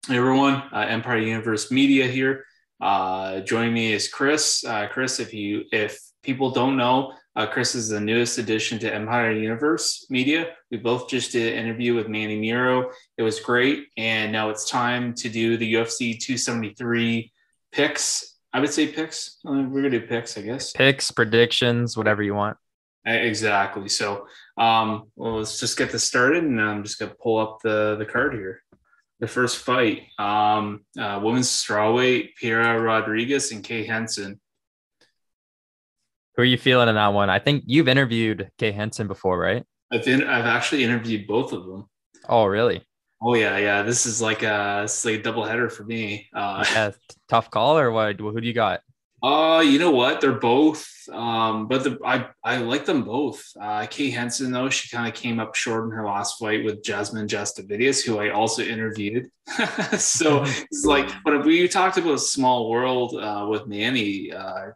Hey everyone, Empire Universe Media here. Joining me is Chris. Chris, if people don't know, Chris is the newest addition to Empire Universe Media. We both just did an interview with Manny Miro. It was great, and now it's time to do the UFC 273 picks. I would say picks. We're gonna do picks, I guess. Picks, predictions, whatever you want. Exactly. So, well, let's just get this started, and I'm just gonna pull up the card here. The first fight, women's strawweight, Piera Rodriguez and Kay Henson. Who are you feeling in that one? I think you've interviewed Kay Hansen before, right? I've actually interviewed both of them. Oh, really? Oh yeah. This is like a double header for me. Yeah, tough call or what? Who do you got? You know what? They're both, I like them both. Kay Henson though, she kind of came up short in her last fight with Jasmine Justavidius, who I also interviewed. So it's like, but we talked about Small World with Manny a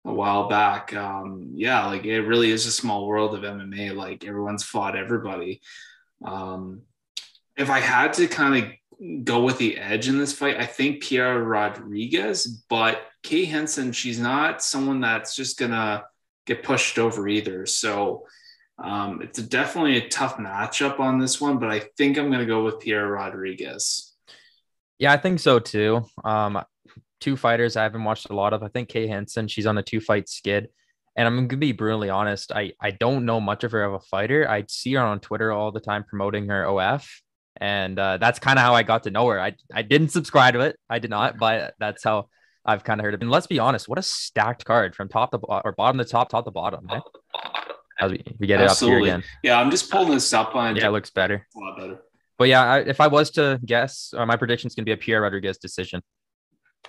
while back. Yeah, like it really is a small world of MMA. Like everyone's fought everybody. Um, if I had to kind of go with the edge in this fight, I think Pierre Rodriguez, but Kay Henson, she's not someone that's just gonna get pushed over either. So it's definitely a tough matchup on this one, but I think I'm gonna go with Pierre Rodriguez. Yeah, I think so too. Two fighters I haven't watched a lot of. I think Kay Hansen, she's on a two-fight skid. And I'm gonna be brutally honest. I don't know much of her of a fighter. I see her on Twitter all the time promoting her OF. And that's kind of how I got to know her. I didn't subscribe to it. I did not, but that's how I've kind of heard of it. And let's be honest, what a stacked card from top to or bottom to top, top to bottom. Eh? As we get it up here Absolutely. again. Yeah, I'm just pulling this up on Yeah, it looks better. a lot better. But yeah, if I was to guess, my prediction is going to be a Pierre Rodriguez decision.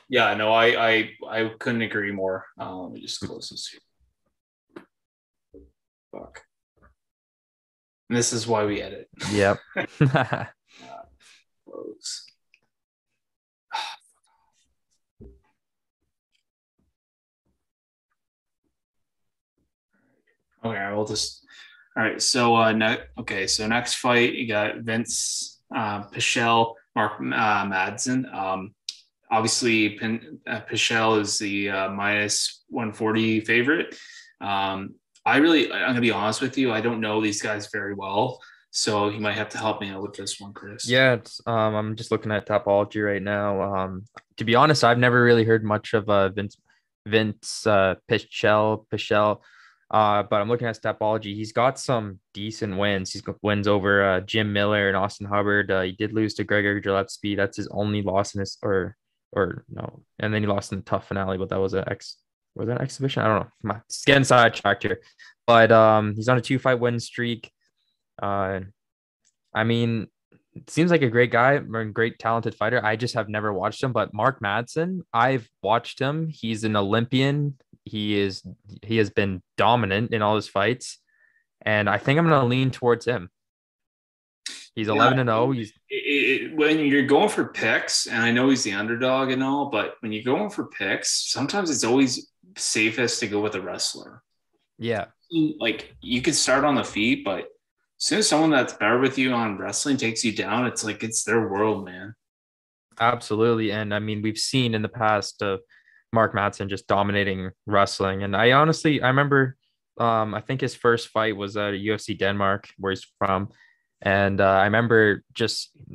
Yeah, no, I couldn't agree more. Let me just close this here. Fuck. And this is why we edit. Yep. Close. Okay, I will just. All right, so so next fight you got Vince Pichel, Mark Madsen. Obviously, Pichel is the minus 140 favorite. I'm gonna be honest with you, I don't know these guys very well, so you might have to help me out with this one, Chris. Yeah, I'm just looking at Topology right now. To be honest, I've never really heard much of Vince Pichel. But I'm looking at Topology. He's got some decent wins. He's got wins over Jim Miller and Austin Hubbard. He did lose to Gregor Gillespie. That's his only loss in his or no, and then he lost in the tough finale. But that was was that an exhibition? I don't know. Come on, it's getting sidetracked here. But he's on a 2-fight win streak. Uh, I mean, it seems like a great guy, a great talented fighter. I just have never watched him. But Mark Madsen, I've watched him. He's an Olympian. He has been dominant in all his fights, and I think I'm gonna lean towards him. He's Yeah, 11-0. He's when you're going for picks, and I know he's the underdog and all, but when you're going for picks, sometimes it's always safest to go with a wrestler. yeah, Like you could start on the feet, but as soon as someone that's better with you on wrestling takes you down, it's like it's their world, man. absolutely. And I mean, we've seen in the past Mark Madsen just dominating wrestling. And I remember, I think his first fight was at UFC Denmark, where he's from. And I remember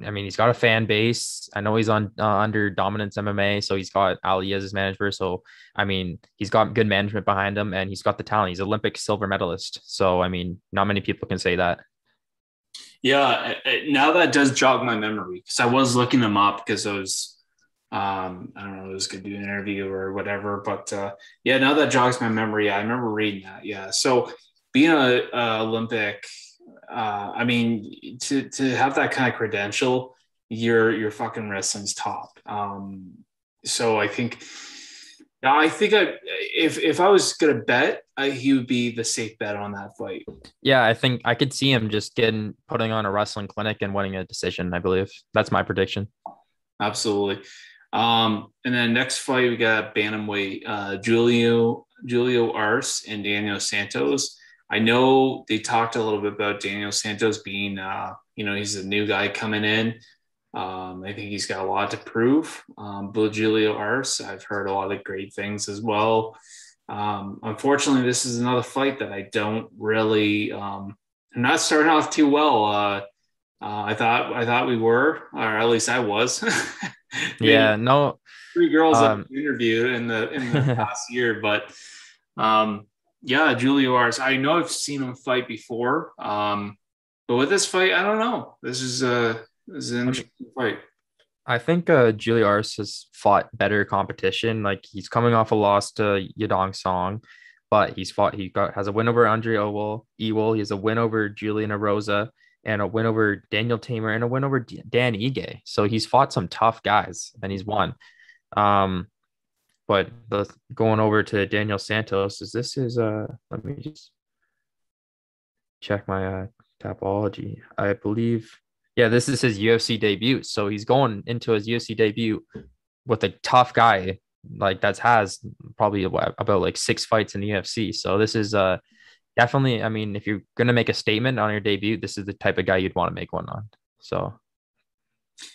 I mean, he's got a fan base. I know he's on under Dominance MMA, so he's got Ali as his manager. So, I mean, he's got good management behind him, and he's got the talent. He's Olympic silver medalist. So, I mean, not many people can say that. Yeah, now that does jog my memory because I was looking them up because I was, I don't know, I was going to do an interview or whatever. But yeah, now that jogs my memory, I remember reading that. Yeah, so being a Olympic, I mean, to have that kind of credential, you're fucking wrestling's top. So if I was gonna bet, he would be the safe bet on that fight. Yeah, I think I could see him just putting on a wrestling clinic and winning a decision. I believe that's my prediction. Absolutely. And then next fight we got bantamweight Giulio Arse and Daniel Santos. I know they talked a little bit about Daniel Santos being he's a new guy coming in. I think he's got a lot to prove. But Giulio Arse, I've heard a lot of great things as well. Unfortunately, this is another fight that I don't really. I'm not starting off too well. I thought we were, or at least I was. Maybe Yeah, no. three girls I've Um, interviewed in the past year, but yeah, Giulio Arce. I know I've seen him fight before, but with this fight, I don't know. This is an I mean, interesting fight. I think Giulio Arce has fought better competition. Like he's coming off a loss to Yadong Song, but has a win over Andre Ewell. He has a win over Julian Erosa and a win over Daniel Tamer and a win over Dan Ige. So he's fought some tough guys and he's won. Um, but going over to Daniel Santos, let me just check my Tapology. I believe, yeah, this is his UFC debut. So he's going into his UFC debut with a tough guy like that has probably about like 6 fights in the UFC. So this is definitely, I mean, if you're gonna make a statement on your debut, this is the type of guy you'd want to make one on. So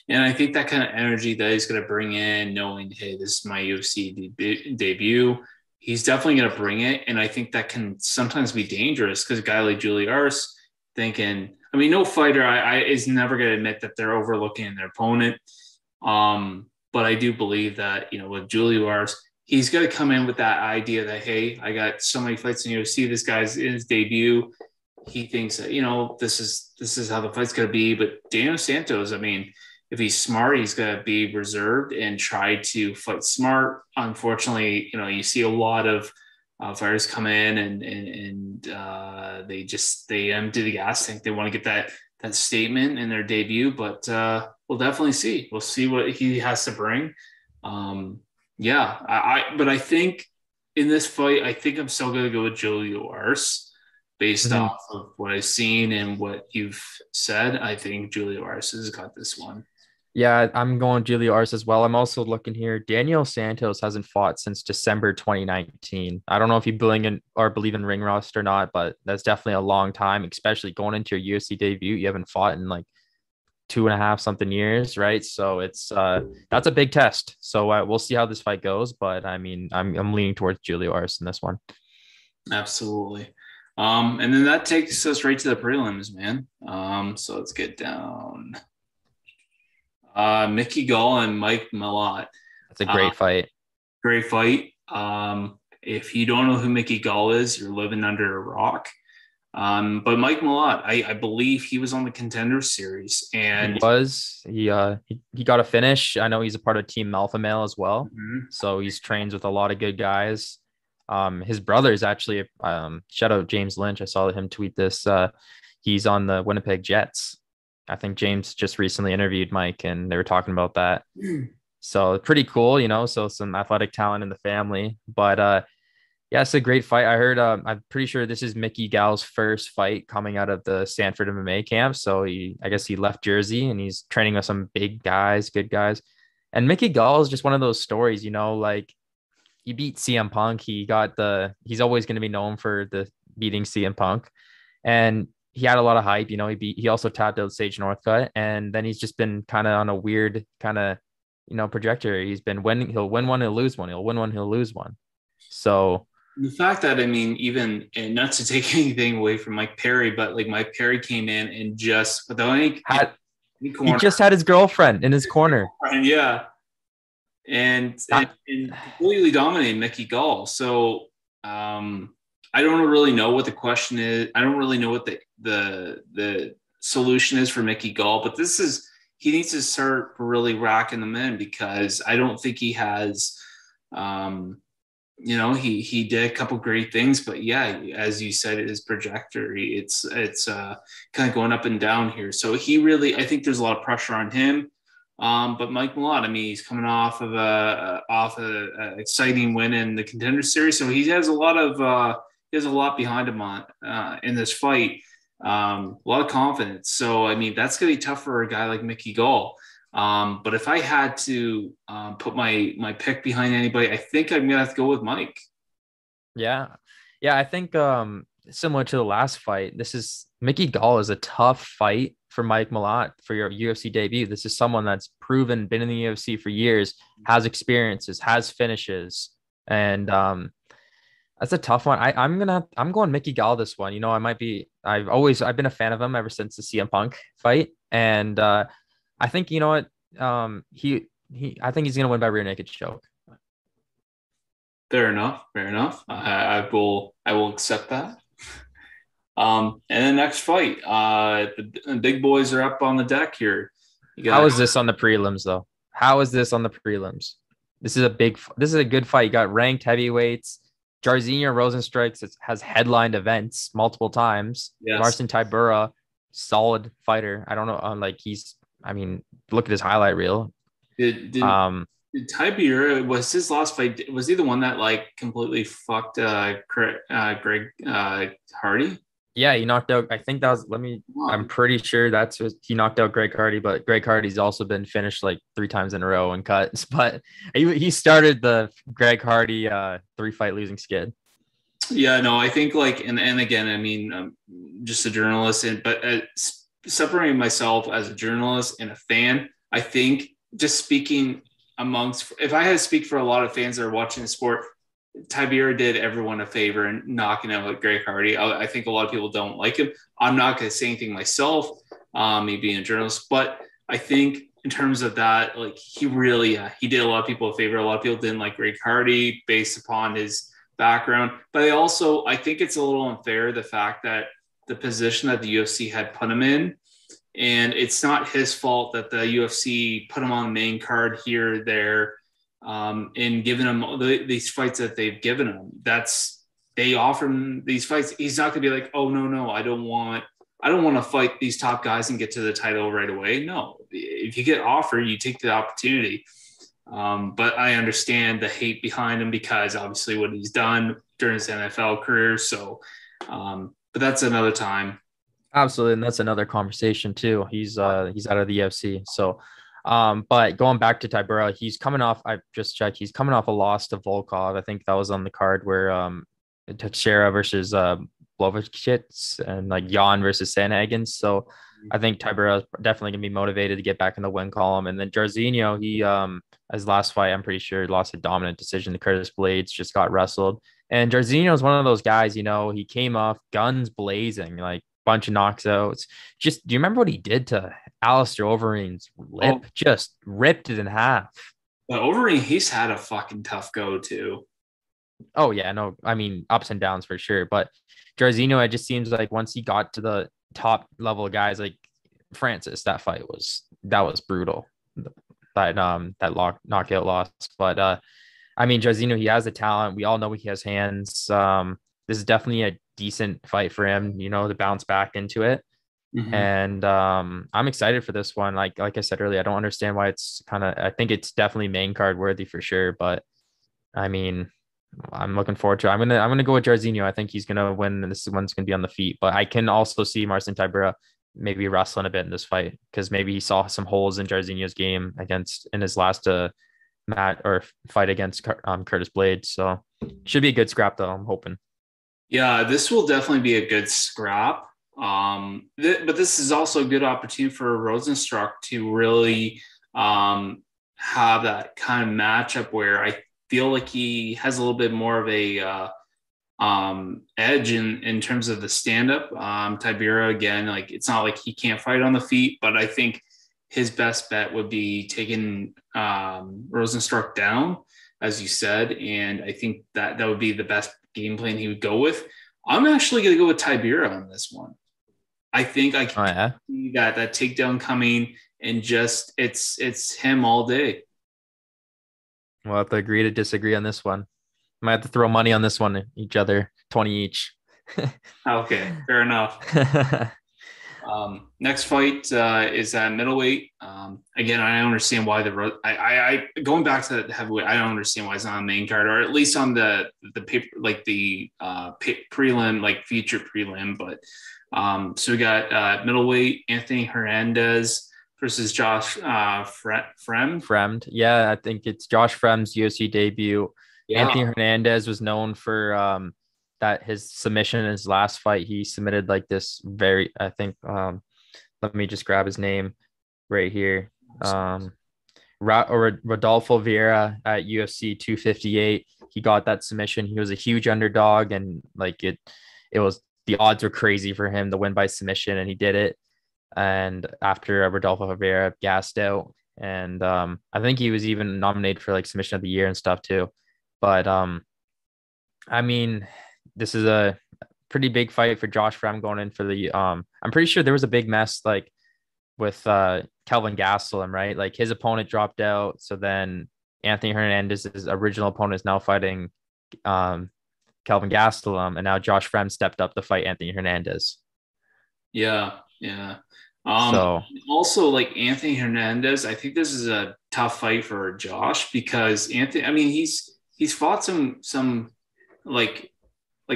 And I think that kind of energy that he's going to bring in, knowing, hey, this is my UFC debut, he's definitely going to bring it. And I think that can sometimes be dangerous because a guy like Julie Arce thinking, I mean, no fighter is never going to admit that they're overlooking their opponent. But I do believe that, with Julie Arce, he's going to come in with that idea that, hey, I got so many fights in UFC. This guy's in his debut. He thinks that, this is how the fight's going to be. But Daniel Santos, I mean, if he's smart, he's going to be reserved and try to fight smart. Unfortunately, you see a lot of fighters come in and they empty the gas tank. They want to get that statement in their debut, but we'll definitely see. We'll see what he has to bring. But I think in this fight, I think I'm still going to go with Giulio Arce. Based mhm. off of what I've seen and what you've said, I think Giulio Arce has got this one. Yeah, I'm going Giulio Arce as well. I'm also looking here. Daniel Santos hasn't fought since December 2019. I don't know if you believe in ring rust or not, but that's definitely a long time, especially going into your UFC debut. You haven't fought in like 2.5 something years, right? So it's that's a big test. So we'll see how this fight goes. But I mean, I'm leaning towards Giulio Arce in this one. Absolutely. And then that takes us right to the prelims, man. So let's get down. Mickey Gall and Mike Malott. That's a great fight. Great fight. If you don't know who Mickey Gall is, you're living under a rock. But Mike Malott, I believe he was on the Contender Series, and He got a finish. I know he's a part of Team Alpha Male as well, Mhm. so he's trains with a lot of good guys. His brother is actually shout out James Lynch. I saw him tweet this. He's on the Winnipeg Jets. I think James just recently interviewed Mike, and they were talking about that. So pretty cool, So some athletic talent in the family, but yeah, it's a great fight. I heard. I'm pretty sure this is Mickey Gall's first fight coming out of the Stanford MMA camp. So I guess he left Jersey and he's training with some big guys, good guys. And Mickey Gall is just one of those stories, like he beat CM Punk. He's always going to be known for the beating CM Punk, and he had a lot of hype. He also tapped out Sage Northcutt, and then he's just been kind of on a weird kind of trajectory. He's been he'll win one, he'll lose one, he'll win one, he'll lose one. So The fact that, I mean, even, and not to take anything away from Mike Perry, but like Mike Perry came in and just without any he just had his girlfriend in his corner. yeah, and completely dominated Mickey Gall. So I don't really know what the question is. I don't really know what the solution is for Mickey Gall, but he needs to start really racking them in because I don't think he has. He did a couple great things, but yeah, as you said, his trajectory, it's kind of going up and down here. So I think there's a lot of pressure on him. But Mike Malott, I mean, he's coming off of a exciting win in the Contender Series, so he has a lot behind him in this fight, a lot of confidence. So I mean, that's gonna be tough for a guy like Mickey Gall. But if I had to put my pick behind anybody, I think I'm gonna have to go with Mike. Yeah. I think similar to the last fight, this is Mickey Gall is a tough fight for Mike Malott for your UFC debut. This is someone that's proven, been in the UFC for years, has experiences, has finishes, and that's a tough one. I'm going Mickey Gall this one. I've been a fan of him ever since the CM Punk fight, and I think you know what I think he's gonna win by rear naked choke. Fair enough. Fair enough. I will accept that. And the next fight, the big boys are up on the deck here. How is this on the prelims though? How is this on the prelims? This is a good fight. You got ranked heavyweights. Jairzinho Rozenstruik has headlined events multiple times. Yes. Marcin Tybura, solid fighter. I don't know. Look at his highlight reel. Did Tybura, was his last fight, was he the one that like completely fucked Greg Hardy? Yeah, he knocked out, I think that was, I'm pretty sure he knocked out Greg Hardy, but Greg Hardy's also been finished like 3 times in a row in cuts, but he started the Greg Hardy 3-fight losing skid. Yeah, no, I think like, and again, I mean, I'm just a journalist, but separating myself as a journalist and a fan, I think just speaking if I had to speak for a lot of fans that are watching the sport, Tybura did everyone a favor in knocking out Greg Hardy. I think a lot of people don't like him. I'm not going to say anything myself, me being a journalist, but I think in terms of that, like he did a lot of people a favor. A lot of people didn't like Greg Hardy based upon his background, but I think it's a little unfair, the fact that the position that the UFC had put him in, and it's not his fault that the UFC put him on the main card here, there, and given him these fights that they've given him. They offer him these fights. He's not going to be like, oh no, I don't want to fight these top guys and get to the title right away. No, if you get offered, you take the opportunity. But I understand the hate behind him because obviously what he's done during his NFL career. So, but that's another time. Absolutely, and that's another conversation too. He's out of the UFC. So, but going back to Tybura, he's coming off. I just checked. He's coming off a loss to Volkov. I think that was on the card where Teixeira versus Blachowicz and like Jan versus Sandhagen. So I think Tybura is definitely gonna be motivated to get back in the win column. And then Jairzinho, he his last fight, I'm pretty sure lost a dominant decision to Curtis Blades. Just got wrestled. And Jairzinho is one of those guys. He came off guns blazing, like bunch of knockouts. Just do you remember what he did to Alistair Overeem's lip? Just ripped it in half. But Overeem, he's had a fucking tough go too. Oh yeah, no, I mean ups and downs for sure. But Jairzinho, it just seems like once he got to the top level guys like Francis, that was brutal. That knockout loss. But I mean Jairzinho, he has the talent. We all know he has hands. This is definitely a decent fight for him, to bounce back into it. Mm-hmm. And I'm excited for this one. Like I said earlier, I don't understand why I think it's definitely main card worthy for sure. But I mean, I'm looking forward to it. I'm gonna go with Jairzinho. I think he's gonna win, and this one's gonna be on the feet. But I can also see Marcin Tybura maybe wrestling a bit in this fight because maybe he saw some holes in Jairzinho's game in his last fight against Curtis Blades. So should be a good scrap though, I'm hoping. Yeah, this will definitely be a good scrap. But this is also a good opportunity for Rozenstruik to really have that kind of matchup where I feel like he has a little bit more of a edge in terms of the stand-up. Tybura, again, like it's not like he can't fight on the feet, but I think his best bet would be taking Rozenstruik down, as you said, and I think that would be the best game plan he would go with. I'm actually going to go with Tybura on this one. I think I can see that takedown coming, and just it's him all day. We'll have to agree to disagree on this one. Might have to throw money on this one, each other, 20 each. Okay, fair enough. Next fight is at middleweight. Again, I don't understand why going back to the heavyweight, I don't understand why it's not on the main card, or at least on the paper, like the prelim, like feature prelim. But so we got middleweight Anthony Hernandez versus Josh Fremd. Yeah, I think it's Josh Fremd's UFC debut. Yeah. Anthony Hernandez was known for that his submission in his last fight. He submitted like this let me just grab his name right here. Rodolfo Vieira at UFC 258. He got that submission. He was a huge underdog, and like it was the odds were crazy for him to win by submission, and he did it. And after Rodolfo Vieira gassed out, and I think he was even nominated for like submission of the year and stuff too. But I mean, this is a pretty big fight for Josh Fram going in for the I'm pretty sure there was a big mess like with Kelvin Gastelum, right? Like his opponent dropped out, so then Anthony Hernandez's original opponent is now fighting Kelvin Gastelum, and now Josh Fram stepped up to fight Anthony Hernandez. Yeah, yeah. So Also, like Anthony Hernandez, I think this is a tough fight for Josh because Anthony. I mean, he's fought some like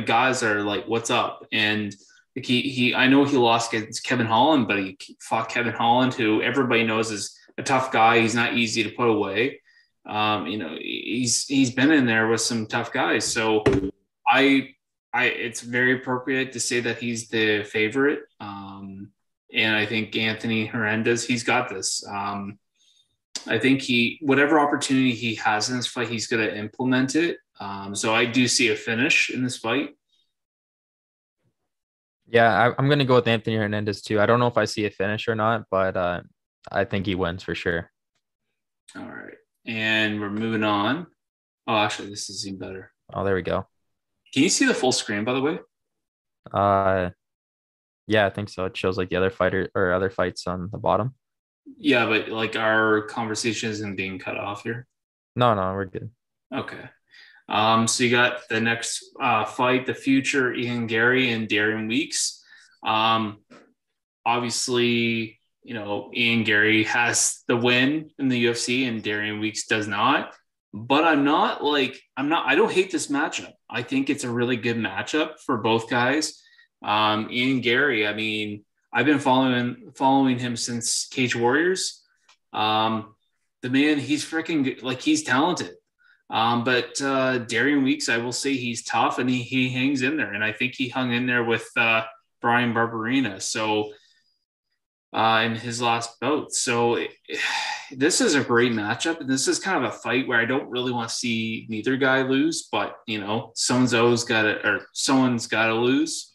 guys that are like, what's up? And like he I know he lost against Kevin Holland, but he fought Kevin Holland, who everybody knows is a tough guy. He's not easy to put away. He's been in there with some tough guys. So I it's very appropriate to say that he's the favorite. And I think Anthony Hernandez, he's got this. I think whatever opportunity he has in this fight, he's going to implement it. So I do see a finish in this fight. yeah, I'm gonna go with Anthony Hernandez too. I don't know if I see a finish or not, but I think he wins for sure. All right. And we're moving on. Oh, actually, this is even better. Oh, there we go. Can you see the full screen, by the way? Yeah, I think so. It shows like the other fighter or other fights on the bottom. Yeah, but like our conversation isn't being cut off here. No, we're good. Okay. So you got the next fight, the future Ian Gary and Darian Weeks. Obviously, Ian Gary has the win in the UFC and Darian Weeks does not. But I don't hate this matchup. I think it's a really good matchup for both guys. Ian Gary, I mean, I've been following him since Cage Warriors. The man, he's freaking good. Like, he's talented. But Darian Weeks, I will say he's tough and he hangs in there. And I think he hung in there with Brian Barberina. So in his last bout. So this is a great matchup. And this is kind of a fight where I don't really want to see neither guy lose, but someone's got to lose.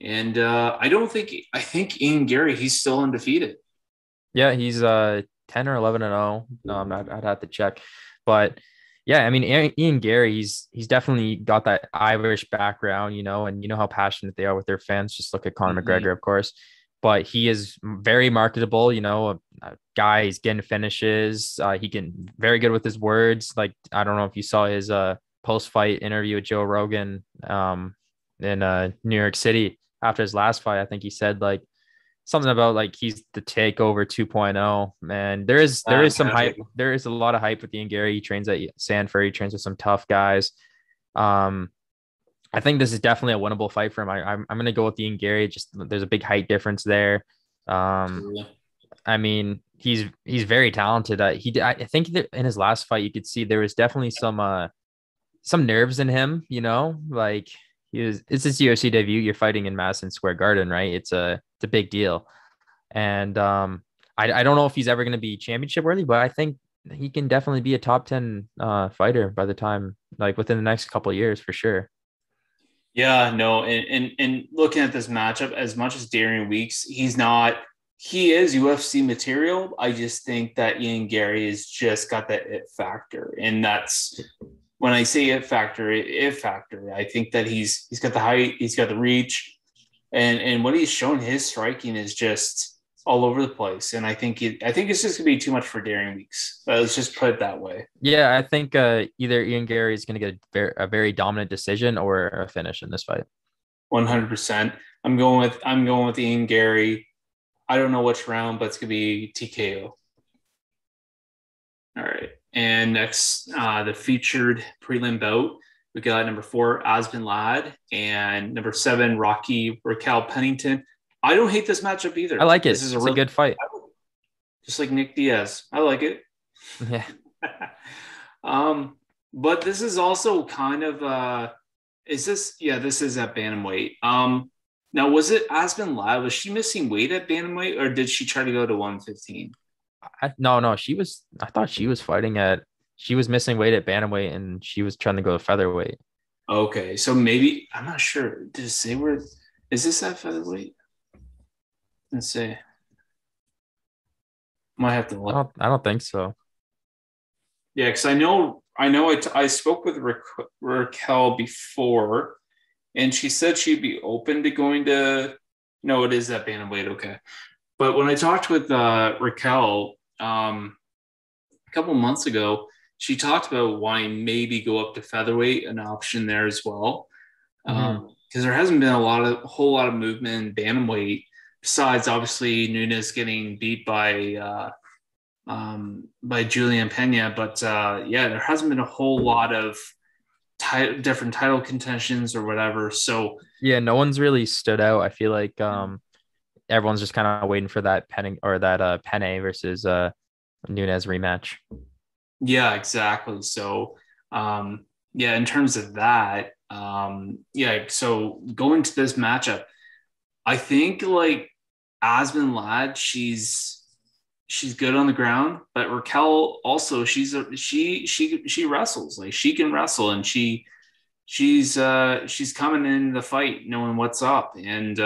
And I think Ian Gary, he's still undefeated. Yeah, he's 10 or 11-0. I'd have to check. But yeah, I mean, Ian Gary, he's definitely got that Irish background, and you know how passionate they are with their fans. Just look at Conor McGregor, of course. But he is very marketable, a guy. He's getting finishes. He can very good with his words. Like, I don't know if you saw his post-fight interview with Joe Rogan in New York City after his last fight. I think he said like something about like he's the takeover 2.0. And there is some hype. There is a lot of hype with Ian Gary. He trains at Sanford. He trains with some tough guys. I think this is definitely a winnable fight for him. I'm going to go with Ian Gary. Just there's a big height difference there. I mean, he's very talented. I think that in his last fight, you could see there was definitely some nerves in him. Like it's his UFC debut. You're fighting in Madison Square Garden, right? It's a big deal. And I don't know if he's ever going to be championship worthy, but I think he can definitely be a top 10 fighter by the time, like within the next couple of years for sure. Yeah, no, and looking at this matchup, as much as Darian Weeks, he is UFC material. I just think that Ian Gary has just got that it factor. And that's when I say it factor, I think that he's got the height, he's got the reach, and what he's shown, his striking is just all over the place. And I think it's just gonna be too much for Darian Weeks. Let's just put it that way. Yeah, I think either Ian Gary is going to get a very dominant decision or a finish in this fight. 100%. I'm going with Ian Gary. I don't know which round, but it's gonna be TKO. All right. And next, the featured prelim bout, we got number 4, Aspen Ladd, and number 7, Raquel Pennington. I don't hate this matchup either. I like it. It's a good fight. Just like Nick Diaz. I like it. Yeah. But this is also kind of this is at bantamweight. Now, was it Aspen Ladd? Was she missing weight at bantamweight, or did she try to go to 115? No, I thought she was fighting at. She was missing weight at bantamweight, and she was trying to go to featherweight. Okay, so maybe I'm not sure. Did it say where? Is this at featherweight? Let's see. Might have to look. I don't think so. Yeah, because I spoke with Raquel before, and she said she'd be open to going to. No, it is at bantamweight. Okay, but when I talked with Raquel a couple months ago, she talked about wanting maybe go up to featherweight, an option there as well, because there hasn't been a whole lot of movement in bantamweight. Besides, obviously, Nunes getting beat by Julian Pena, but yeah, there hasn't been a whole lot of different title contentions or whatever. So yeah, no one's really stood out. I feel like everyone's just kind of waiting for that Penne versus Nunes rematch. yeah, exactly. So yeah, in terms of that, yeah. So going to this matchup, I think like Aspen Ladd, she's good on the ground, but Raquel also she wrestles, like she can wrestle, and she's coming in the fight knowing what's up. And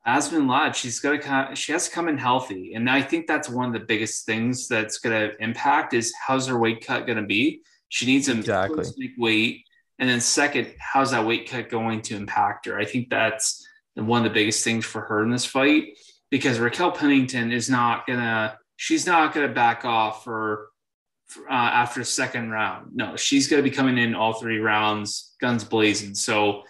Aspen Ladd, she has to come in healthy, and I think that's one of the biggest things that's going to impact is how's her weight cut going to be. She needs to make weight, and then second, how's that weight cut going to impact her? I think that's one of the biggest things for her in this fight, because Raquel Pennington she's not gonna back off for after the second round. No, she's gonna be coming in all 3 rounds, guns blazing. So,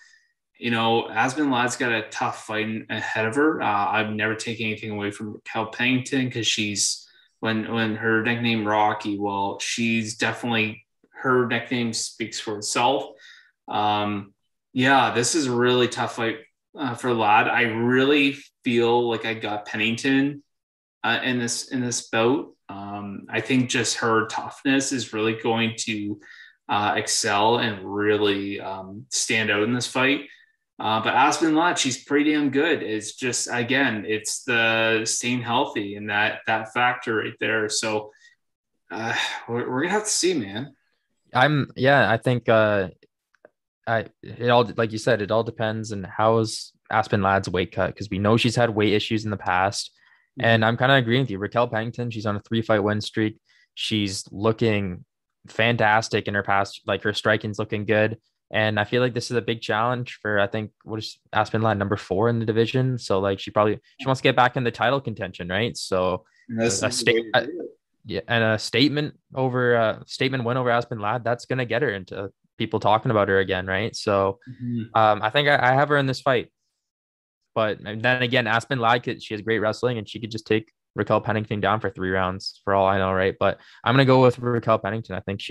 Aspen Ladd's got a tough fight ahead of her. I'm never taking anything away from Raquel Pennington, because she's when her nickname Rocky, well, she's definitely, her nickname speaks for itself. Yeah, this is a really tough fight for Ladd. I really feel like I got Pennington in this bout. I think just her toughness is really going to excel and really stand out in this fight. But Aspen Ladd, she's pretty damn good. It's just, again, it's the staying healthy and that factor right there. So we're gonna have to see, man. I think it all, like you said, it all depends on how's Aspen Ladd's weight cut, because we know she's had weight issues in the past. And I'm kind of agreeing with you. Raquel Pennington, she's on a 3-fight win streak. She's looking fantastic in her past. Like, her striking's looking good. And I feel like this is a big challenge for, I think, what is Aspen Ladd, number 4 in the division. So like she wants to get back in the title contention, right? So a statement win over Aspen Ladd, that's gonna get her into people talking about her again, right? So I think I have her in this fight. But then again, Aspen Ladd, she has great wrestling, and she could just take Raquel Pennington down for 3 rounds for all I know, right? But I'm going to go with Raquel Pennington. I think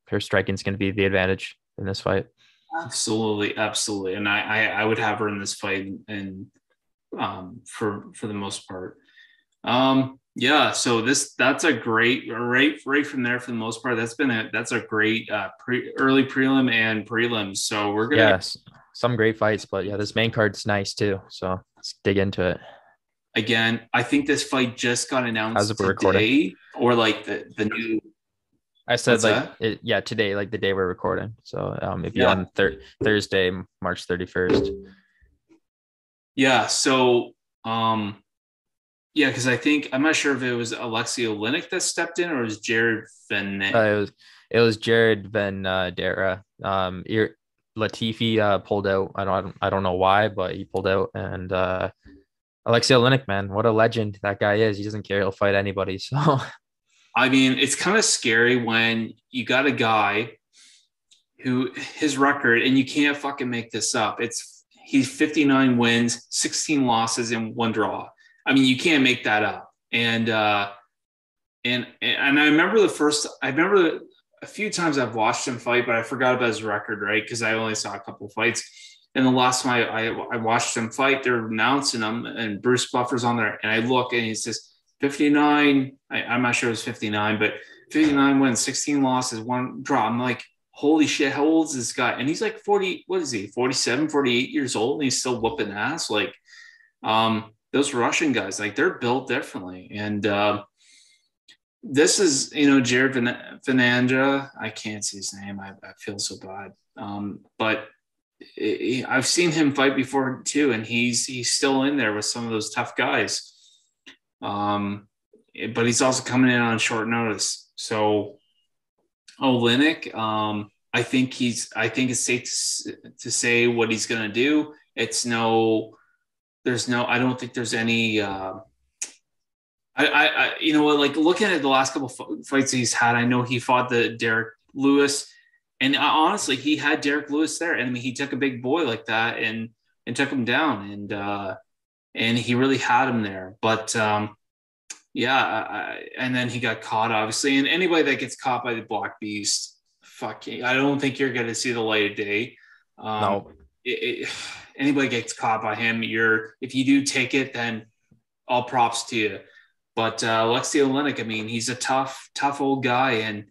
her striking's going to be the advantage in this fight. Absolutely. Absolutely. And I would have her in this fight, and for the most part. Yeah, so that's a great right from there for the most part. That's a great early prelim and prelims. So we're gonna some great fights, but yeah, this main card's nice too. So let's dig into it. Again, I think this fight just got announced today, or like the new. I said today, like the day we're recording. So if you're on Thursday, March 31st. Yeah. So yeah, because I'm not sure if it was Alexei Oleinik that stepped in, or it was Jared Van. It was Jared Van Dera. Latifi pulled out. I don't know why, but he pulled out. And Alexei Oleinik, man, what a legend that guy is. He doesn't care. He'll fight anybody. So I mean, it's kind of scary when you got a guy who his record, and you can't fucking make this up. He's 59 wins, 16 losses, and 1 draw. I mean, you can't make that up. And I remember a few times I've watched him fight, but I forgot about his record, right? Because I only saw a couple of fights. And the last time I watched him fight, they're announcing him, and Bruce Buffer's on there, and I look, and he says 59. I'm not sure it was 59, but 59 wins, 16 losses, 1 draw. I'm like, holy shit, how old is this guy? And he's like 40, what is he, 47, 48 years old, and he's still whooping ass. Like, those Russian guys, like, they're built differently. And this is, Jared Vanandra. I can't say his name. I feel so bad. But I've seen him fight before too, and he's still in there with some of those tough guys. But he's also coming in on short notice. So Olynyk, I think it's safe to say what he's going to do. I don't think there's any, like looking at the last couple fights he's had, I know he fought the Derek Lewis, and honestly, he had Derek Lewis there. And I mean, he took a big boy like that and took him down, and he really had him there. But and then he got caught, obviously. And anybody that gets caught by the Black Beast, I don't think you're going to see the light of day. No. Anybody gets caught by him, if you do take it, then all props to you. But Alexei Olynyk, I mean, he's a tough old guy, and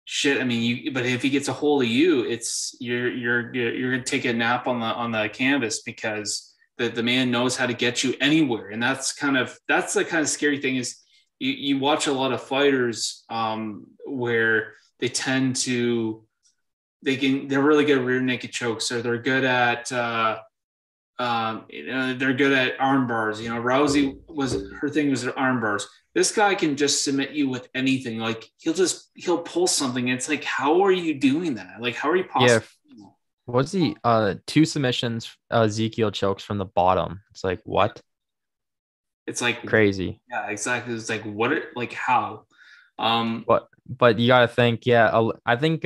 shit. I mean, but if he gets a hold of you, you're going to take a nap on the canvas, because the man knows how to get you anywhere. And that's the kind of scary thing is you watch a lot of fighters where they tend to, they're really good at rear naked chokes, or they're good at, they're good at arm bars. Rousey her thing was arm bars. This guy can just submit you with anything. Like he'll pull something. It's like, how are you doing that? Like, how are you possible? Yeah. What's the 2 submissions, Ezekiel chokes from the bottom? It's like, what? It's like crazy. Yeah, exactly. It's like, how? But you gotta think, I think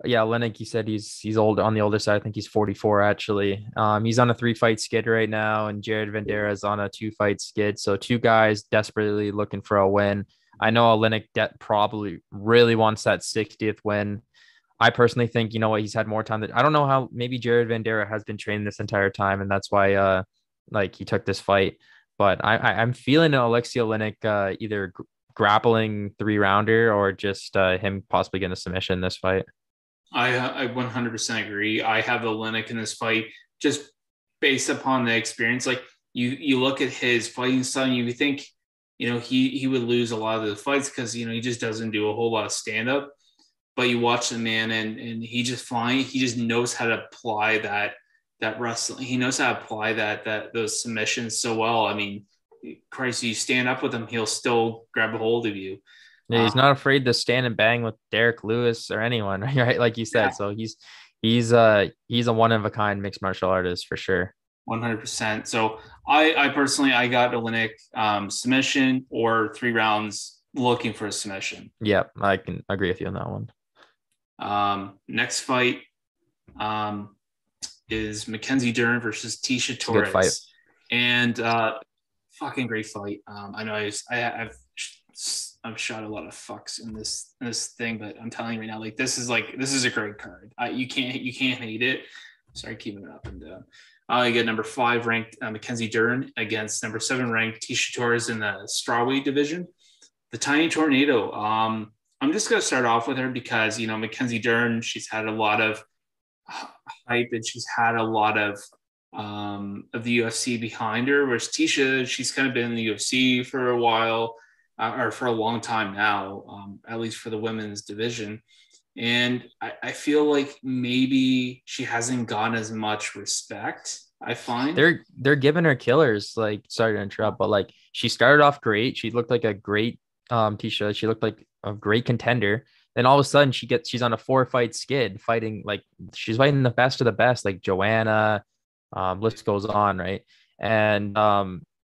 Olynyk, you said he's old, on the older side. I think he's 44 actually. He's on a 3-fight skid right now, and Jared Vanderaa is on a 2-fight skid. So 2 guys desperately looking for a win. I know Olynyk probably really wants that 60th win. I personally think, he's had more time. I don't know how, maybe Jared Vanderaa has been training this entire time, and that's why he took this fight. But I'm feeling Alexei Olynyk either grappling 3-rounder or just him possibly getting a submission in this fight. I 100% agree. I have Olynyk in this fight just based upon the experience. Like you look at his fighting style, you think, he would lose a lot of the fights because, he just doesn't do a whole lot of stand up. But you watch the man, and he just knows how to apply that wrestling. He knows how to apply those submissions so well. I mean, Christ, you stand up with him, he'll still grab a hold of you. Yeah, he's not afraid to stand and bang with Derek Lewis or anyone, right? Like you said. Yeah. So he's a one of a kind mixed martial artist for sure. 100%. So I personally, I got Olynyk submission or 3 rounds, looking for a submission. Yeah, I can agree with you on that one. Next fight is Mackenzie Dern versus Tecia Torres. Good fight. And fucking great fight. I know I've shot a lot of fucks in this thing, but I'm telling you right now, like, this is a great card. You can't hate it. Sorry, keeping it up and down. You get number 5 ranked Mackenzie Dern against number 7 ranked Tecia Torres in the strawweight division. The Tiny Tornado. I'm just going to start off with her because, Mackenzie Dern, she's had a lot of hype, and she's had a lot of the UFC behind her, whereas Tecia, she's kind of been in the UFC for a while, or for a long time now, at least for the women's division. And I feel like maybe she hasn't gotten as much respect. I find they're giving her killers. Like, sorry to interrupt, but like, she started off great. She looked like a great Tecia. She looked like a great contender. Then all of a sudden she's on a 4-fight skid, fighting, like, she's fighting the best of the best, like Joanna, list goes on, right? And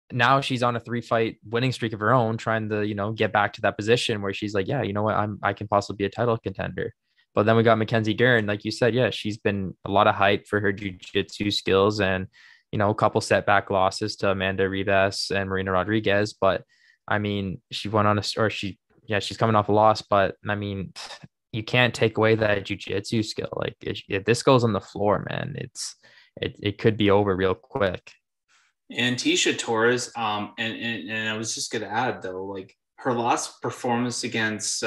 now she's on a 3-fight winning streak of her own, trying to, get back to that position where she's like, yeah, you know what, I can possibly be a title contender. But then we got Mackenzie Dern, like you said, yeah, she's been a lot of hype for her jiu-jitsu skills, and a couple setback losses to Amanda Ribas and Marina Rodriguez. But I mean, she went on she's coming off a loss, but I mean, you can't take away that jiu-jitsu skill. Like, if this goes on the floor, man, it could be over real quick. And Tecia Torres, and I was just gonna add though, like, her last performance against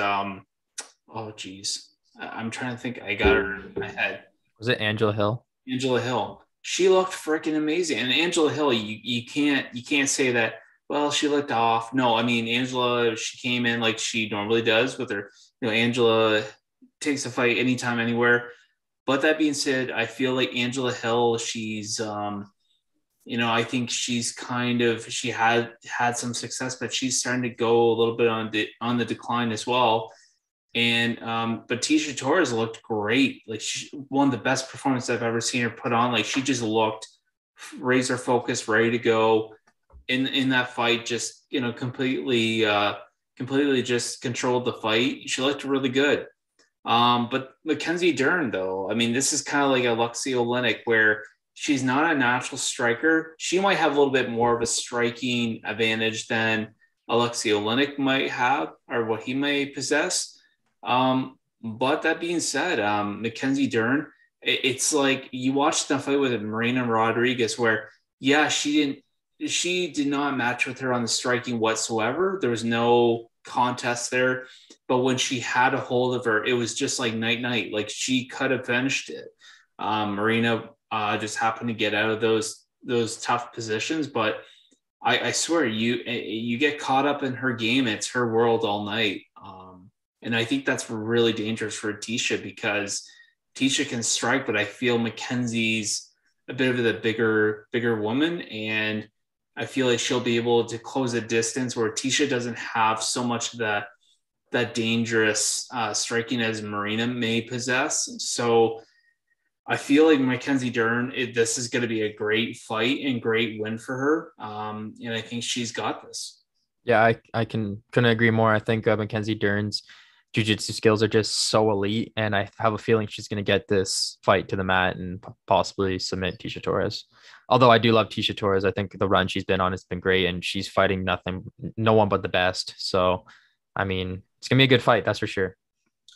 I'm trying to think. I got her in my head. Was it Angela Hill? Angela Hill. She looked freaking amazing. And Angela Hill, you can't say that, well, she looked off. No, I mean, Angela, she came in like she normally does with her, Angela takes a fight anytime, anywhere. But that being said, I feel like Angela Hill, she's I think she's she had some success, but she's starting to go a little bit on the decline as well. And but Tisha Torres looked great. Like, one of the best performances I've ever seen her put on. Like, she just looked razor focused, ready to go in that fight. Just completely just controlled the fight. She looked really good. But Mackenzie Dern, though, I mean, this is kind of like Alexei Oleinik, where she's not a natural striker. She might have a little bit more of a striking advantage than Alexei Oleinik might have, or what he may possess. But that being said, Mackenzie Dern, it's like you watched the fight with Marina Rodriguez, where, yeah, she did not match with her on the striking whatsoever. There was no contest there. But when she had a hold of her, it was just like night. Like, she could have finished it. Marina just happened to get out of those tough positions. But I swear, you get caught up in her game. It's her world all night. And I think that's really dangerous for Tisha, because Tisha can strike, but I feel Mackenzie's a bit of the bigger woman. And I feel like she'll be able to close a distance where Tisha doesn't have so much of that dangerous striking as Marina may possess. So I feel like Mackenzie Dern, this is going to be a great fight and great win for her. And I think she's got this. Yeah, I couldn't agree more. I think Mackenzie Dern's jiu-jitsu skills are just so elite, and I have a feeling she's going to get this fight to the mat and possibly submit Tisha Torres. Although I do love Tisha Torres, I think the run she's been on has been great, and she's fighting no one but the best. So, I mean, it's going to be a good fight, that's for sure.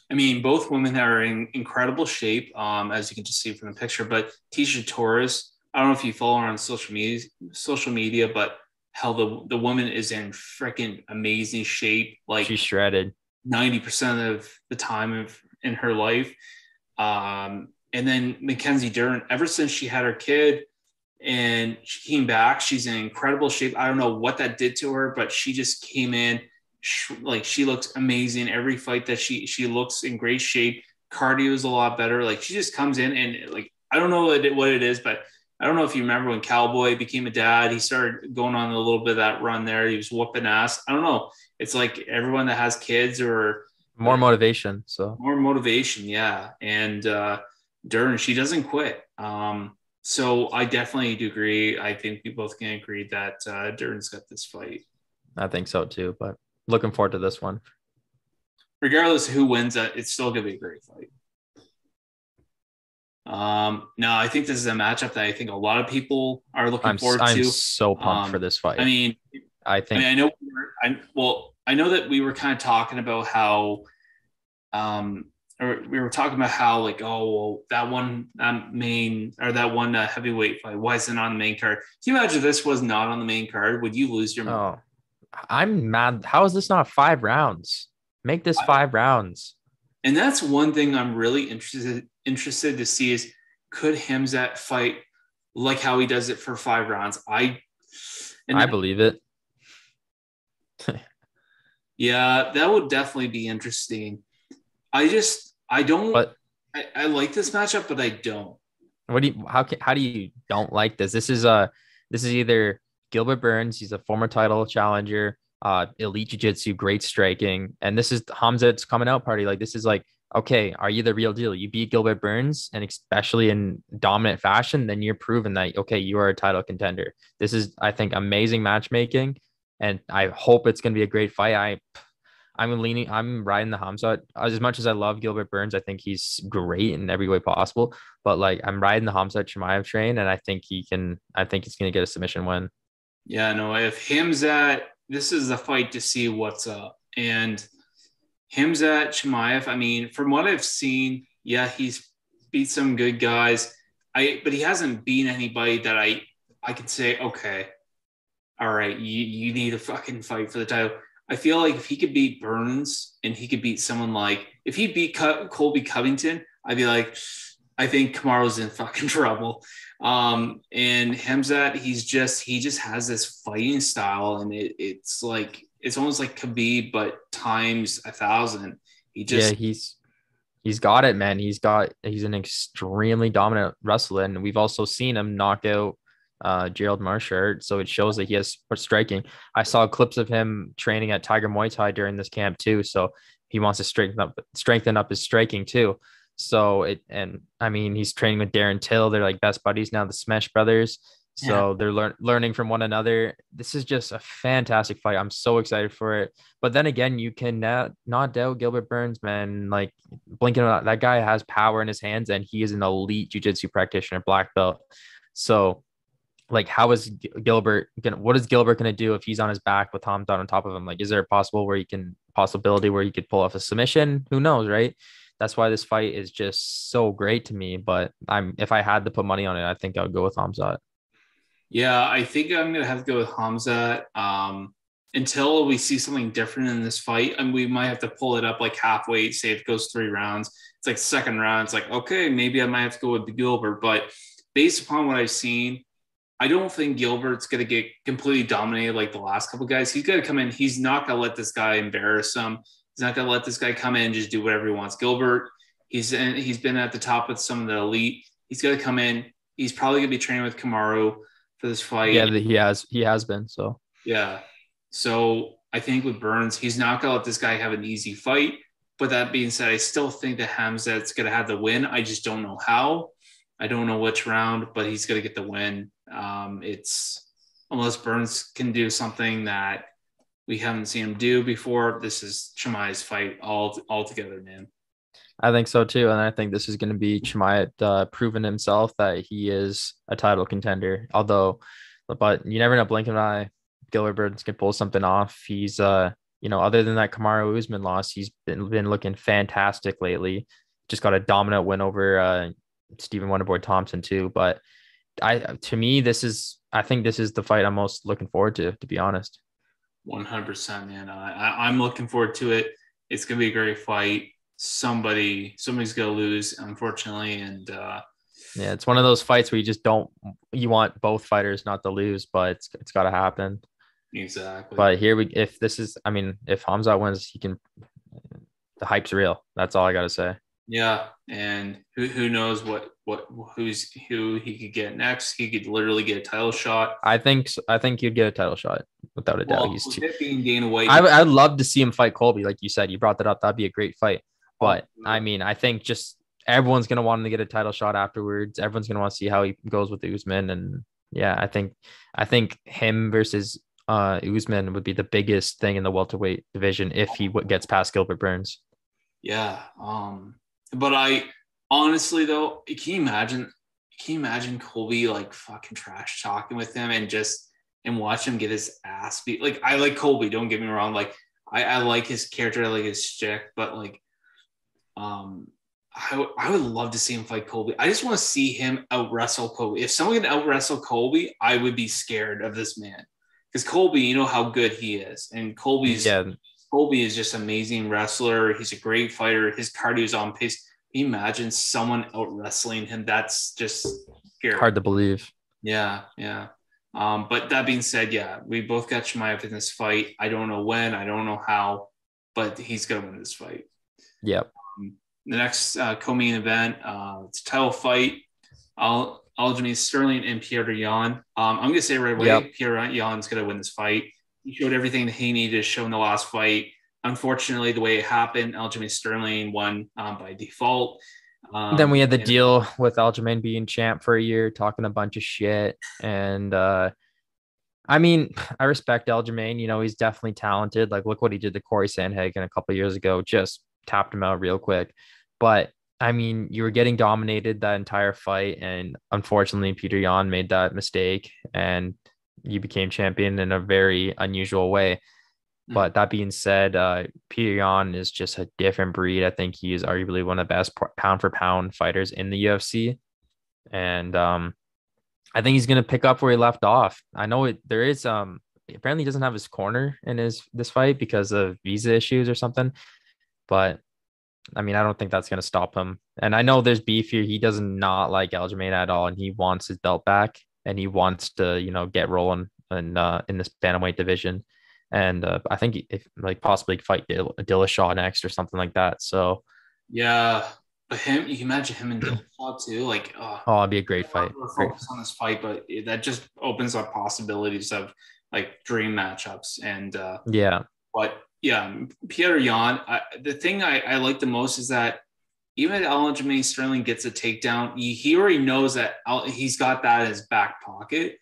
I mean, both women are in incredible shape, as you can just see from the picture. But Tisha Torres, I don't know if you follow her on social media, but hell, the woman is in freaking amazing shape. Like, she's shredded 90% of the time in her life. And then Mackenzie Dern, ever since she had her kid and she came back, she's in incredible shape. I don't know what that did to her, but she just came in. Like, she looks amazing. Every fight that she looks in great shape. Cardio is a lot better. Like, she just comes in and, like, I don't know what it is, but I don't know if you remember when Cowboy became a dad, he started going on a little bit of that run there. He was whooping ass. I don't know. It's like everyone that has kids or more motivation. So more motivation. Yeah. And Dern, she doesn't quit. So I definitely do agree. I think we both can agree that Dern's got this fight. I think so too, but looking forward to this one. Regardless of who wins, it's still going to be a great fight. No, I think this is a matchup that I think a lot of people are looking forward to. I'm so pumped for this fight. I know that we were kind of talking about how, or we were talking about how, like, oh, well, that one heavyweight fight, why isn't it on the main card? Can you imagine if this was not on the main card? Would you lose your mind? I'm mad. How is this not 5 rounds? Make this 5 rounds. And that's one thing I'm really interested to see is, could Khamzat fight like how he does it for 5 rounds? I believe it. Yeah, that would definitely be interesting. I like this matchup, but I don't. How do you don't like this? This is either Gilbert Burns, he's a former title challenger, elite jiu-jitsu, great striking, and this is Khamzat's coming out party. Like, this is like, okay, are you the real deal? You beat Gilbert Burns, and especially in dominant fashion, then you're proven that, okay, you are a title contender. This is, I think, amazing matchmaking, and I hope it's going to be a great fight. I'm riding the Khamzat. As much as I love Gilbert Burns, I think he's great in every way possible, but like, I'm riding the Khamzat Chimaev train, and I think he's going to get a submission win. Yeah, no, if Khamzat, this is a fight to see what's up. And Khamzat Chimaev, I mean, from what I've seen, yeah, he's beat some good guys. But he hasn't beat anybody that I could say, okay, all right, you need to fucking fight for the title. I feel like if he could beat Burns and he could beat someone like, if he beat Colby Covington, I'd be like, I think Kamaru's in fucking trouble. And Khamzat, he just has this fighting style, and it's like, it's almost like Khabib, but times 1,000. He's got it, man. He's an extremely dominant wrestler, and we've also seen him knock out Gerald Marchart, so it shows that he has striking. I saw clips of him training at Tiger Muay Thai during this camp too, so he wants to strengthen up his striking too. So he's training with Darren Till. They're like best buddies now, the Smash brothers. So they're learning from one another. This is just a fantastic fight. I'm so excited for it. But then again, you can not doubt Gilbert Burns, man. Like, blinking out, that guy has power in his hands, and he is an elite jiu-jitsu practitioner, black belt. So, like, what is Gilbert gonna do if he's on his back with Hamzat on top of him? Like, is there a possibility where he could pull off a submission? Who knows, right? That's why this fight is just so great to me. But if I had to put money on it, I think I would go with Hamzat. Yeah, I think I'm going to have to go with Khamzat until we see something different in this fight. And we might have to pull it up like halfway, say it goes 3 rounds. It's like second round. It's like, okay, maybe I might have to go with Gilbert. But based upon what I've seen, I don't think Gilbert's going to get completely dominated like the last couple of guys. He's going to come in. He's not going to let this guy embarrass him. He's not going to let this guy come in and just do whatever he wants. Gilbert, he's been at the top with some of the elite. He's going to come in. He's probably going to be training with Kamaru for this fight. Yeah, he has been. So yeah. So I think with Burns, he's not going to let this guy have an easy fight. But that being said, I still think that Khamzat's going to have the win. I just don't know how. I don't know which round, but he's going to get the win. It's unless Burns can do something that we haven't seen him do before. This is Chimaev's fight altogether, man. I think so too, and I think this is going to be Chimaev proving himself that he is a title contender. But you never know. Blink of an eye, Gilbert Burns can pull something off. He's other than that Kamaru Usman loss, he's been looking fantastic lately. Just got a dominant win over Stephen Wonderboy Thompson too. But I think this is the fight I'm most looking forward to be honest. 100%, man. I'm looking forward to it. It's going to be a great fight. Somebody's going to lose, unfortunately. And yeah, it's one of those fights where you want both fighters not to lose, but it's got to happen. Exactly. But if Khamzat wins, the hype's real. That's all I got to say. Yeah. And who knows who he could get next. He could literally get a title shot. I think he'd get a title shot without a doubt. He's being Dana White. I'd love to see him fight Colby. Like you said, you brought that up. That'd be a great fight. But I think just everyone's going to want him to get a title shot afterwards. Everyone's going to want to see how he goes with Usman. And yeah, I think him versus Usman would be the biggest thing in the welterweight division if he gets past Gilbert Burns. Yeah. But I honestly though, can you imagine Colby like fucking trash talking with him and watch him get his ass beat? Like, I like Colby, don't get me wrong. Like, I like his character, I like his shtick, but like, I would love to see him fight Colby. I just want to see him out wrestle Colby. If someone can out wrestle Colby, I would be scared of this man, because Colby, you know how good he is, and Colby is just an amazing wrestler. He's a great fighter. His cardio is on pace. Can you imagine someone out wrestling him? That's just scary. Hard to believe. Yeah. But that being said, yeah, we both got Chimaev in this fight. I don't know when, I don't know how, but he's gonna win this fight. Yep. The next co-main event, it's a title fight. Aljamain Sterling and Petr Yan. I'm going to say right away, Petr Yan's going to win this fight. He showed everything that he needed to show in the last fight. Unfortunately, the way it happened, Aljamain Sterling won by default. Then we had the deal with Aljamain being champ for a year, talking a bunch of shit. And I respect Aljamain. He's definitely talented. Like, look what he did to Corey Sandhagen a couple of years ago. Just tapped him out real quick. But you were getting dominated that entire fight, and unfortunately Petr Yan made that mistake and you became champion in a very unusual way. But that being said, Petr Yan is just a different breed. I think he is arguably one of the best pound for pound fighters in the UFC. And I think he's going to pick up where he left off. I know there is apparently he doesn't have his corner in this fight because of visa issues or something. But I mean, I don't think that's going to stop him. And I know there's beef here. He does not like Aljamain at all, and he wants his belt back, and he wants to, get rolling in this bantamweight division. And I think if like possibly fight Dillashaw next or something like that. So yeah, but you can imagine him and Dillashaw too. Like, oh, it'd be a great fight. Focus on this fight, but that just opens up possibilities of like dream matchups. And yeah, but yeah, Petr Yan. The thing I like the most is that even if Aljamain Sterling gets a takedown, he already knows that he's got that in his back pocket.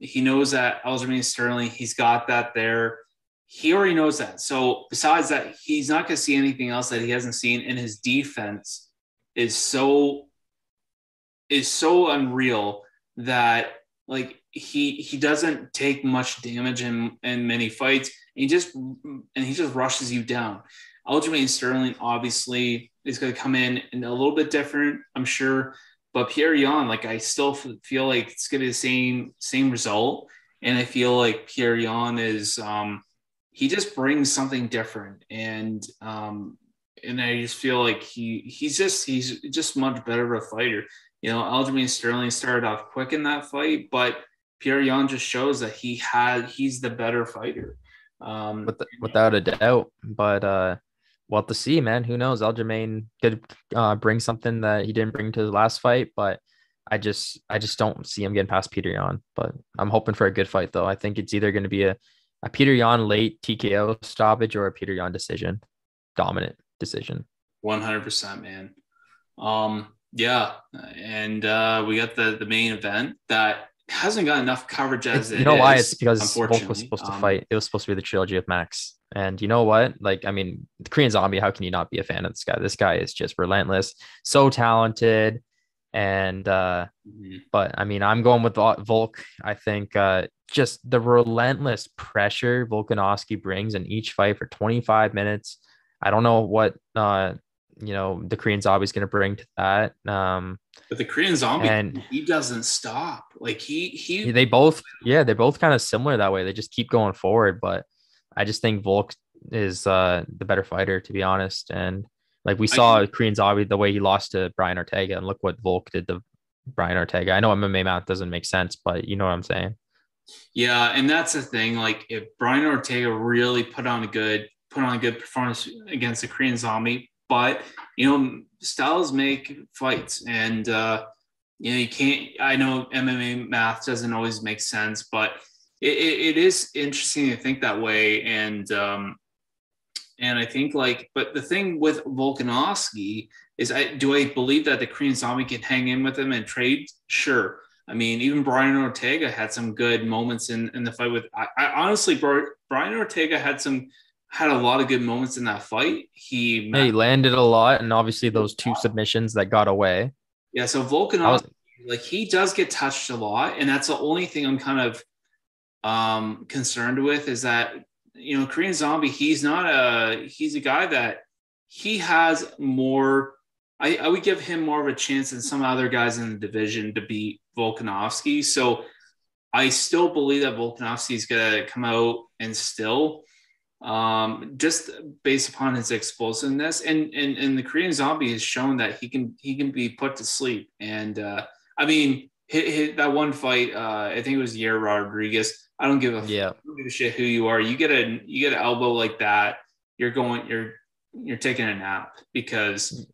He knows that Aljamain Sterling, he's got that there. He already knows that. So besides that, he's not going to see anything else that he hasn't seen. And his defense is so unreal that like he doesn't take much damage in many fights. He just rushes you down. Aljamain Sterling obviously is going to come in and a little bit different, I'm sure. But Petr Yan, like I still feel like it's going to be the same result, and I feel like Petr Yan is he just brings something different, and I just feel like he's just much better of a fighter. Aljamain Sterling started off quick in that fight, but Petr Yan just shows that he's the better fighter. Without a doubt. But we'll have to see, man. Who knows? Aljamain could bring something that he didn't bring to his last fight, but I just don't see him getting past Petr Yan. But I'm hoping for a good fight, though. I think it's either going to be a Petr Yan late TKO stoppage or a Petr Yan dominant decision. 100%, man. Yeah, and we got the main event that hasn't got enough coverage as it is. You know why? It's because Volk was supposed to fight. It was supposed to be the trilogy of Max. And you know what? Like, I mean, the Korean Zombie, how can you not be a fan of this guy? This guy is just relentless, so talented. And, but I mean, I'm going with Volk. I think just the relentless pressure Volkanovski brings in each fight for 25 minutes. I don't know what, the Korean Zombie is going to bring to that. But the Korean Zombie, he doesn't stop. Like they're both kind of similar that way. They just keep going forward. But I just think Volk is the better fighter, to be honest. And like we saw Korean Zombie, the way he lost to Brian Ortega, and look what Volk did to Brian Ortega. I know MMA math doesn't make sense, but you know what I'm saying? Yeah, and that's the thing. Like if Brian Ortega really put on a good performance against the Korean Zombie, but styles make fights, and you can't. I know MMA math doesn't always make sense, but it is interesting to think that way. And I think but the thing with Volkanovski is, do I believe that the Korean Zombie can hang in with him and trade? Sure. I mean, even Brian Ortega had some good moments in the fight with. I honestly, Brian Ortega had a lot of good moments in that fight. He landed a lot, and obviously those two submissions that got away. Yeah, so Volkanovski, he does get touched a lot, and that's the only thing I'm kind of concerned with is that Korean Zombie, he's a guy that he has more. I would give him more of a chance than some other guys in the division to beat Volkanovski. So I still believe that Volkanovski is going to come out and still. Just based upon his explosiveness, and the Korean Zombie has shown that he can be put to sleep. And I mean, that one fight, I think it was Yair Rodriguez. I don't give a shit who you are. You get an elbow like that, you're taking a nap, because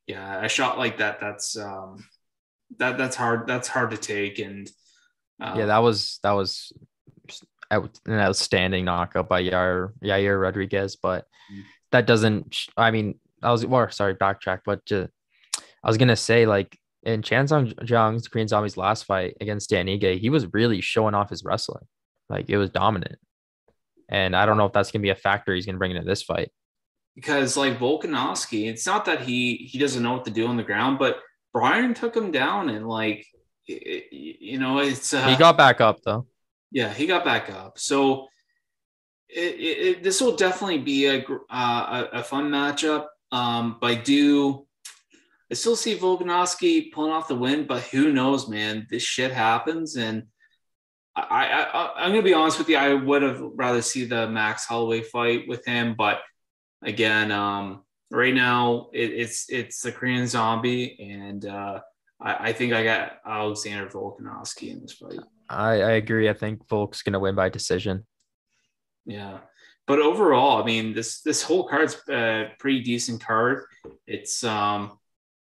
a shot like that, that's hard to take. And that was an outstanding knockout by Yair Rodriguez, but that doesn't. I mean, backtrack, but I was gonna say, like, in Chan Sung Jung's Korean Zombie's last fight against Dan Ige, he was really showing off his wrestling. Like, it was dominant, and I don't know if that's gonna be a factor he's gonna bring into this fight. Because like Volkanovski, it's not that he doesn't know what to do on the ground, but Brian took him down, and it's he got back up though. Yeah, he got back up. So this will definitely be a fun matchup. But I still see Volkanovski pulling off the win, but who knows, man? This shit happens, and I'm going to be honest with you. I would have rather see the Max Holloway fight with him, but again, right now it's the Korean Zombie, and I think I got Alexander Volkanovski in this fight. I agree. I think Volk's gonna win by decision. Yeah, but overall, I mean, this whole card's a pretty decent card. It's a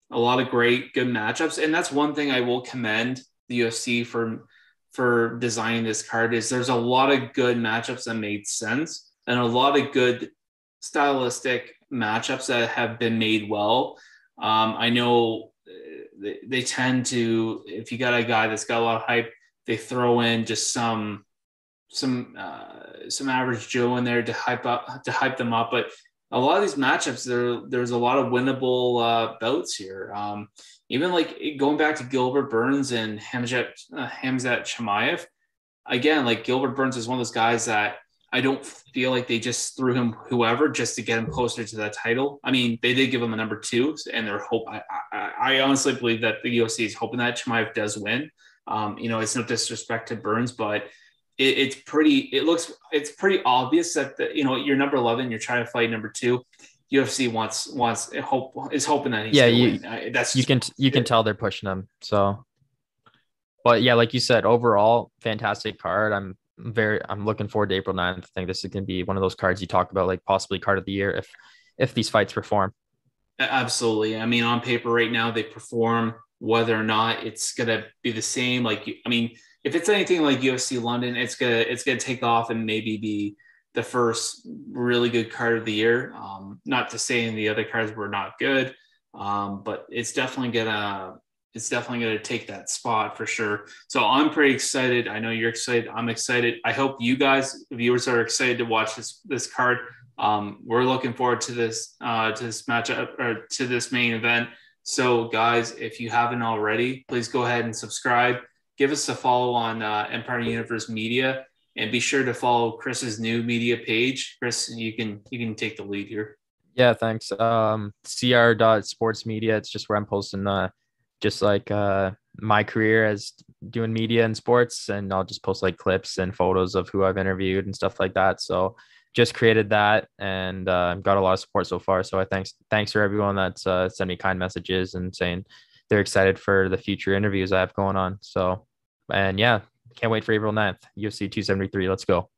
lot of good matchups, and that's one thing I will commend the UFC for designing this card. Is there's a lot of good matchups that made sense, and a lot of good stylistic matchups that have been made well. I know they tend to, if you got a guy that's got a lot of hype, they throw in just some average Joe in there to hype them up. But a lot of these matchups, there's a lot of winnable bouts here. Even like going back to Gilbert Burns and Hamzat Chimaev, again, like Gilbert Burns is one of those guys that I don't feel like they just threw him whoever just to get him closer to that title. I mean, they did give him a number 2, and I honestly believe that the UFC is hoping that Chimaev does win. It's no disrespect to Burns, but it's pretty obvious that you're number 11, you're trying to fight number 2. UFC is hoping that he's win. You can tell they're pushing him. So, but yeah, like you said, overall, fantastic card. I'm looking forward to April 9th. I think this is going to be one of those cards you talk about, like possibly card of the year if these fights perform. Absolutely. I mean, on paper right now, they perform. Whether or not it's going to be the same, if it's anything like UFC London, it's gonna take off and maybe be the first really good card of the year. Not to say the other cards were not good, but it's definitely gonna take that spot for sure. So I'm pretty excited. I know you're excited. I'm excited. I hope you guys, viewers, are excited to watch this card. We're looking forward to this matchup, or to this main event. So guys, if you haven't already, please go ahead and subscribe. Give us a follow on Empire Universe Media, and be sure to follow Chris's new media page. Chris, you can take the lead here. Yeah, thanks. CR.sportsmedia. It's just where I'm posting just like my career as doing media and sports, and I'll just post like clips and photos of who I've interviewed and stuff like that. So just created that, and got a lot of support so far. So thanks for everyone that's sent me kind messages and saying they're excited for the future interviews I have going on. So, and yeah, can't wait for April 9th, UFC 273. Let's go.